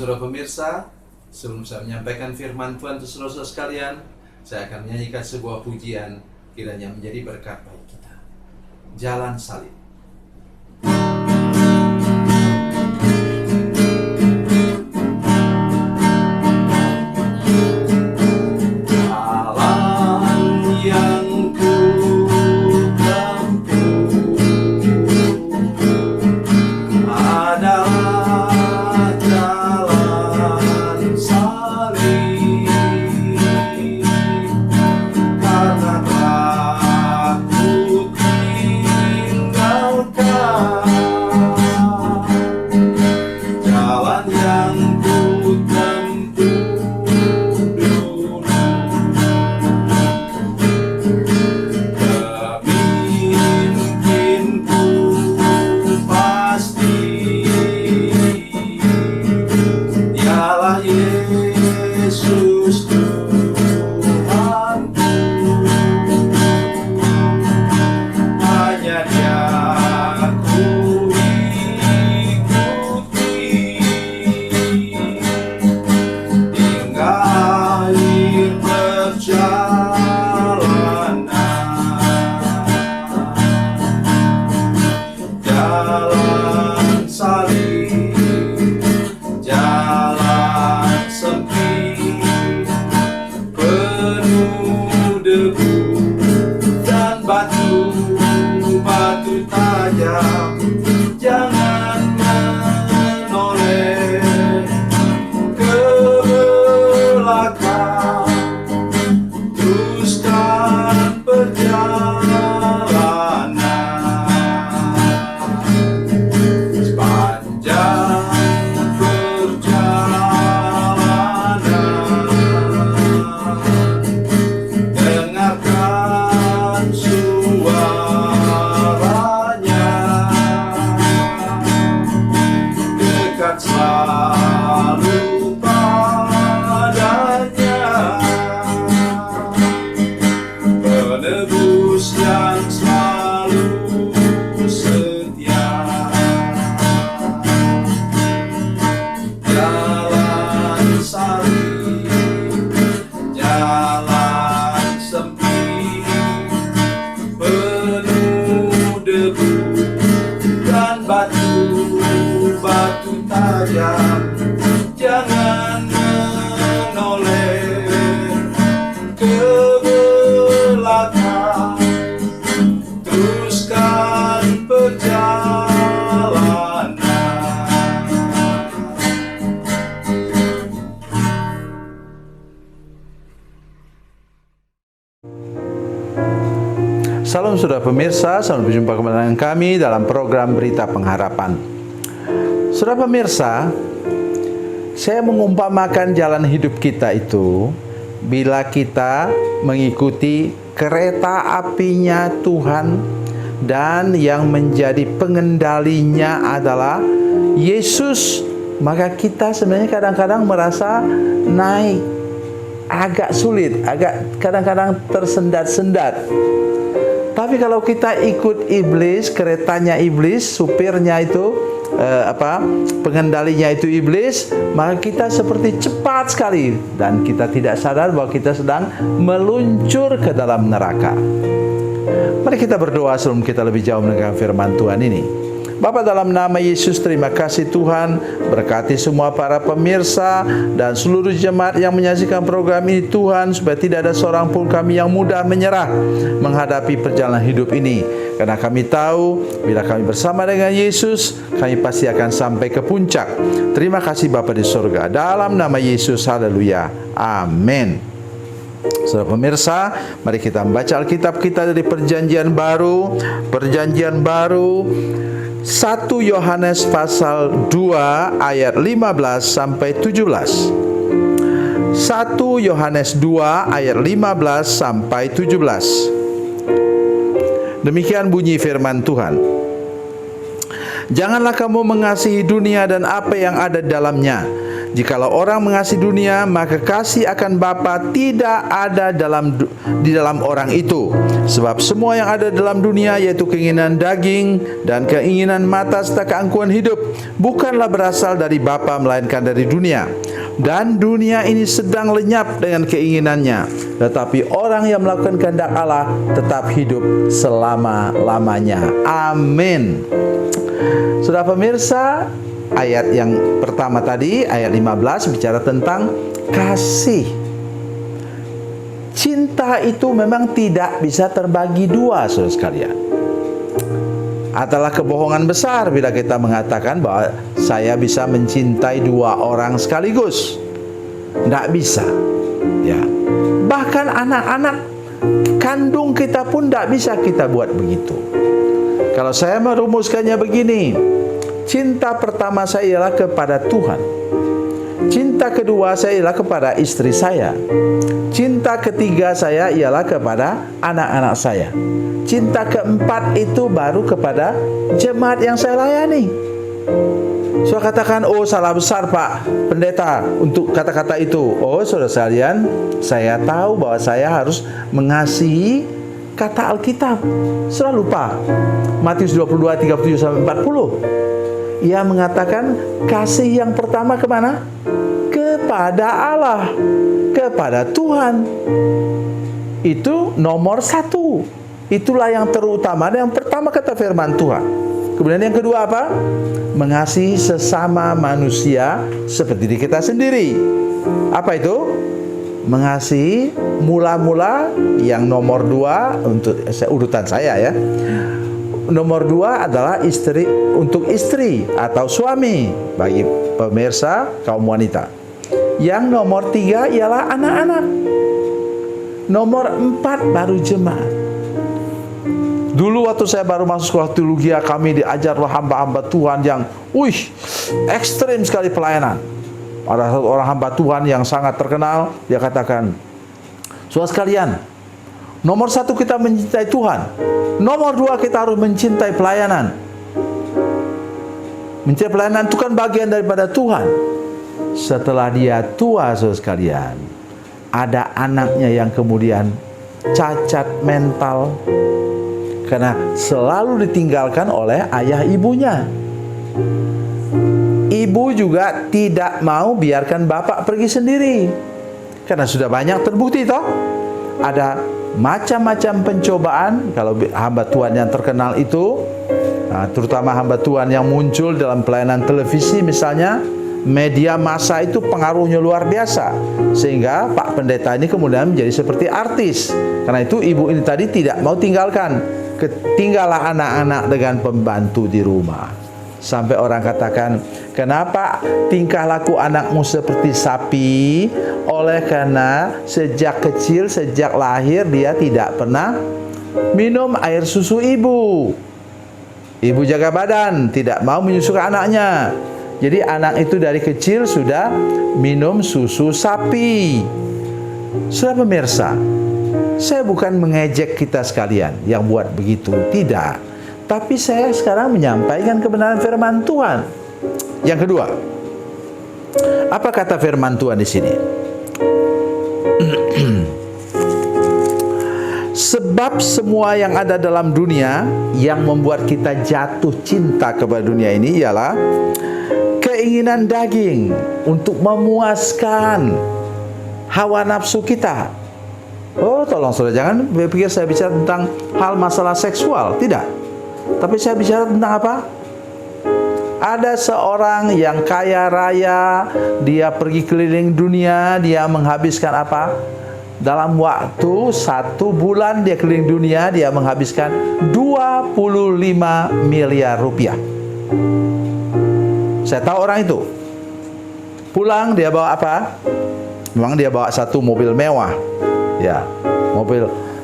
saudara pemirsa, sebelum saya menyampaikan firman Tuhan untuk saudara sekalian, saya akan menyanyikan sebuah pujian kiranya menjadi berkat bagi kita. Jalan Salib. Salam saudara pemirsa, selamat berjumpa kembali dengan kami dalam program Berita Pengharapan. Saudara pemirsa, saya mengumpamakan jalan hidup kita itu bila kita mengikuti kereta apinya Tuhan dan yang menjadi pengendalinya adalah Yesus, maka kita sebenarnya kadang-kadang merasa naik agak sulit, agak kadang-kadang tersendat-sendat. Tapi kalau kita ikut iblis, keretanya iblis, supirnya itu pengendalinya itu iblis, maka kita seperti cepat sekali dan kita tidak sadar bahwa kita sedang meluncur ke dalam neraka. Mari kita berdoa sebelum kita lebih jauh mendengar firman Tuhan ini. Bapa, dalam nama Yesus, terima kasih Tuhan, berkati semua para pemirsa dan seluruh jemaat yang menyaksikan program ini Tuhan, supaya tidak ada seorang pun kami yang mudah menyerah menghadapi perjalanan hidup ini, karena kami tahu bila kami bersama dengan Yesus, kami pasti akan sampai ke puncak. Terima kasih Bapa di surga, dalam nama Yesus, haleluya, amin. Saudara pemirsa, mari kita membaca Alkitab kita dari Perjanjian Baru. 1 Yohanes pasal 2 ayat 15 sampai 17. 1 Yohanes 2 ayat 15 sampai 17. Demikian bunyi firman Tuhan. Janganlah kamu mengasihi dunia dan apa yang ada dalamnya. Jikalau orang mengasihi dunia, maka kasih akan Bapa tidak ada di dalam orang itu. Sebab semua yang ada dalam dunia, yaitu keinginan daging dan keinginan mata serta keangkuhan hidup, bukanlah berasal dari Bapa, melainkan dari dunia. Dan dunia ini sedang lenyap dengan keinginannya, tetapi orang yang melakukan kehendak Allah tetap hidup selama-lamanya. Amin. Saudara pemirsa, ayat yang pertama tadi, ayat 15, bicara tentang kasih. Cinta itu memang tidak bisa terbagi dua, saudara sekalian. Adalah kebohongan besar bila kita mengatakan bahwa saya bisa mencintai dua orang sekaligus. Tidak bisa. Ya. Bahkan anak-anak kandung kita pun tidak bisa kita buat begitu. Kalau saya merumuskannya begini, cinta pertama saya ialah kepada Tuhan. Cinta kedua saya ialah kepada istri saya. Cinta ketiga saya ialah kepada anak-anak saya. Cinta keempat itu baru kepada jemaat yang saya layani. Saya katakan, oh salah besar Pak Pendeta untuk kata-kata itu. Oh saudara sekalian, saya tahu bahwa saya harus mengasihi kata Alkitab. Saudara lupa Matius 22, 37-40. Ia mengatakan kasih yang pertama kemana? Kepada Allah, kepada Tuhan. Itu nomor satu. Itulah yang terutama. Yang pertama kata firman Tuhan. Kemudian yang kedua apa? Mengasihi sesama manusia seperti diri kita sendiri. Apa itu? Mengasihi mula-mula yang nomor 2 untuk urutan saya ya. Nomor 2 adalah istri untuk istri atau suami bagi pemirsa kaum wanita. Yang nomor 3 ialah anak-anak. Nomor 4 baru jemaat. Dulu waktu saya baru masuk sekolah teologi, kami diajarlah hamba-hamba Tuhan yang ekstrim sekali pelayanan. Ada satu orang hamba Tuhan yang sangat terkenal, dia katakan, saudara sekalian, nomor 1 kita mencintai Tuhan, nomor 2 kita harus mencintai pelayanan. Mencintai pelayanan itu kan bagian daripada Tuhan. Setelah dia tua, saudara sekalian, ada anaknya yang kemudian cacat mental karena selalu ditinggalkan oleh ayah ibunya. Ibu juga tidak mau biarkan bapak pergi sendiri karena sudah banyak terbukti toh. Ada macam-macam pencobaan. Kalau hamba Tuhan yang terkenal itu, terutama hamba Tuhan yang muncul dalam pelayanan televisi misalnya, media massa itu pengaruhnya luar biasa, sehingga Pak Pendeta ini kemudian menjadi seperti artis. Karena itu ibu ini tadi tidak mau ketinggalah anak-anak dengan pembantu di rumah. Sampai orang katakan, kenapa tingkah laku anakmu seperti sapi? Oleh karena sejak kecil, sejak lahir dia tidak pernah minum air susu ibu. Ibu jaga badan, tidak mau menyusukan anaknya. Jadi anak itu dari kecil sudah minum susu sapi. Saudara pemirsa, saya bukan mengejek kita sekalian yang buat begitu, tidak. Tapi saya sekarang menyampaikan kebenaran firman Tuhan. Yang kedua, apa kata firman Tuhan di sini? Sebab semua yang ada dalam dunia yang membuat kita jatuh cinta kepada dunia ini ialah keinginan daging untuk memuaskan hawa nafsu kita. Oh, tolong saudara, jangan berpikir saya bicara tentang hal masalah seksual, tidak. Tapi saya bicara tentang apa? Ada seorang yang kaya raya, dia pergi keliling dunia, dia menghabiskan apa? Dalam waktu 1 bulan dia keliling dunia, dia menghabiskan 25 miliar rupiah. Saya tahu orang itu. Pulang dia bawa apa? Memang dia bawa satu mobil mewah. Ya,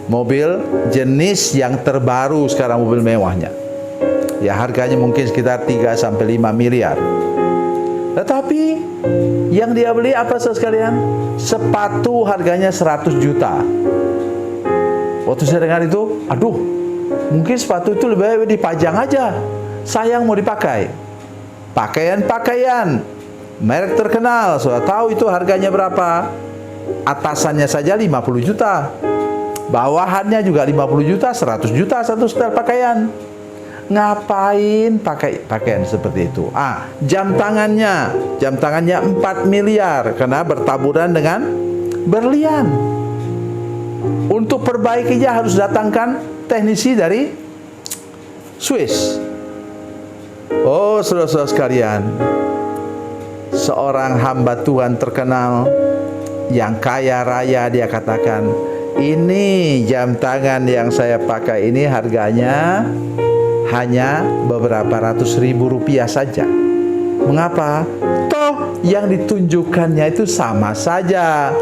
mobil jenis yang terbaru sekarang, mobil mewahnya. Ya, harganya mungkin sekitar 3-5 miliar. Tetapi yang dia beli apa saudara sekalian? Sepatu harganya 100 juta. Waktu saya dengar itu, aduh, mungkin sepatu itu lebih baik dipajang aja. Sayang mau dipakai. Pakaian-pakaian merek terkenal. Saudara tahu itu harganya berapa? Atasannya saja 50 juta, bawahannya juga 50 juta, 100 juta satu setel pakaian. Ngapain pakai pakaian seperti itu? Jam tangannya 4 miliar karena bertaburan dengan berlian. Untuk perbaikinya harus datangkan teknisi dari Swiss. Oh, saudara-saudara sekalian, seorang hamba Tuhan terkenal yang kaya raya, dia katakan, ini jam tangan yang saya pakai ini harganya hanya beberapa ratus ribu rupiah saja. Mengapa? Toh yang ditunjukkannya itu sama saja.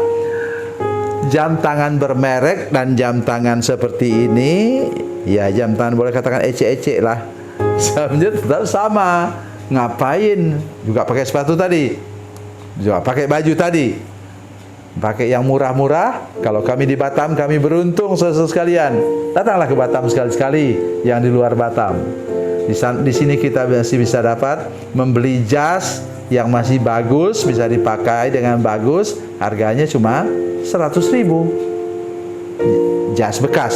Jam tangan bermerek dan jam tangan seperti ini, ya jam tangan boleh katakan ecek-ecek lah, jamnya tetap sama. Ngapain juga pakai sepatu tadi, juga pakai baju tadi, pakai yang murah-murah. Kalau kami di Batam, kami beruntung saudara sekalian. Datanglah ke Batam sekali-sekali yang di luar Batam. Di sini kita masih bisa dapat membeli jas yang masih bagus, bisa dipakai dengan bagus. Harganya cuma 100 ribu. Jas bekas.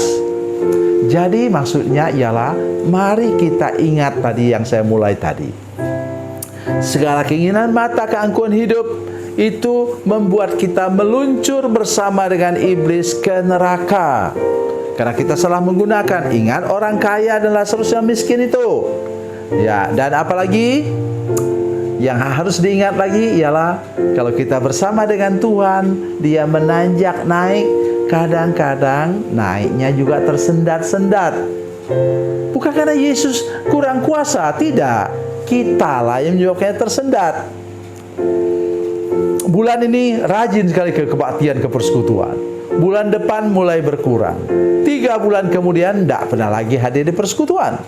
Jadi maksudnya ialah, mari kita ingat tadi yang saya mulai tadi. Segala keinginan mata, keangkuhan hidup itu membuat kita meluncur bersama dengan iblis ke neraka. Karena kita salah menggunakan. Ingat orang kaya dan Lazarus yang miskin itu. Ya, dan apalagi yang harus diingat lagi ialah kalau kita bersama dengan Tuhan, Dia menanjak naik, kadang-kadang naiknya juga tersendat-sendat. Bukan karena Yesus kurang kuasa, tidak. Kitalah yang menyebabkannya tersendat. Bulan ini rajin sekali ke kebaktian, ke persekutuan. Bulan depan mulai berkurang. 3 bulan kemudian tidak pernah lagi hadir di persekutuan.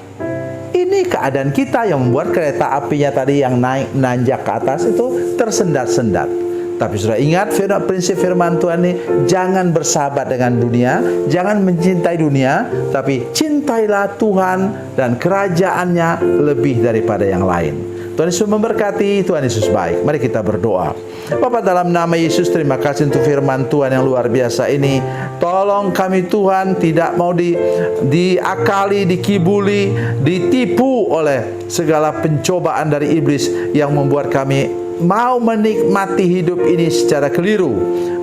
Ini keadaan kita yang membuat kereta apinya tadi yang naik menanjak ke atas itu tersendat-sendat. Tapi sudah ingat prinsip firman Tuhan ini, jangan bersahabat dengan dunia, jangan mencintai dunia, tapi cintailah Tuhan dan kerajaannya lebih daripada yang lain. Tuhan Yesus memberkati, Tuhan Yesus baik. Mari kita berdoa. Bapa, dalam nama Yesus, terima kasih untuk firman Tuhan yang luar biasa ini. Tolong kami Tuhan tidak mau diakali, dikibuli, ditipu oleh segala pencobaan dari iblis yang membuat kami mau menikmati hidup ini secara keliru.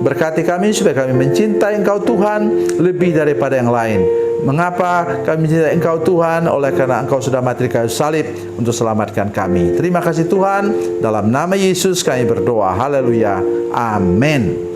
Berkati kami supaya kami mencintai Engkau Tuhan lebih daripada yang lain. Mengapa kami mencintai Engkau Tuhan? Oleh karena Engkau sudah mati di kayu salib untuk selamatkan kami. Terima kasih Tuhan. Dalam nama Yesus kami berdoa. Haleluya. Amin.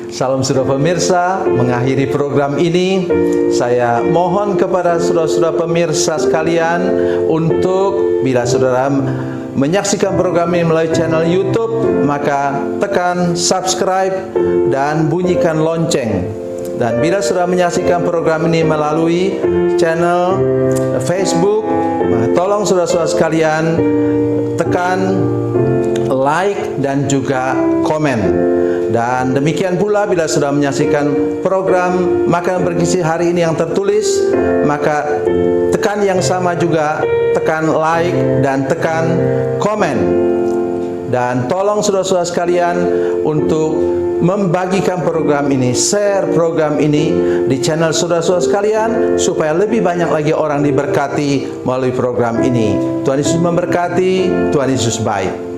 Salam saudara pemirsa, mengakhiri program ini saya mohon kepada saudara-saudara pemirsa sekalian untuk bila saudara menyaksikan program ini melalui channel YouTube, maka tekan subscribe dan bunyikan lonceng. Dan bila saudara menyaksikan program ini melalui channel Facebook, tolong saudara-saudara sekalian tekan like dan juga komen. Dan demikian pula bila sudah menyaksikan program Makanan Bergizi hari ini yang tertulis, maka tekan yang sama juga, tekan like dan tekan komen. Dan tolong saudara-saudara sekalian untuk membagikan program ini, share program ini di channel saudara-saudara sekalian supaya lebih banyak lagi orang diberkati melalui program ini. Tuhan Yesus memberkati, Tuhan Yesus baik.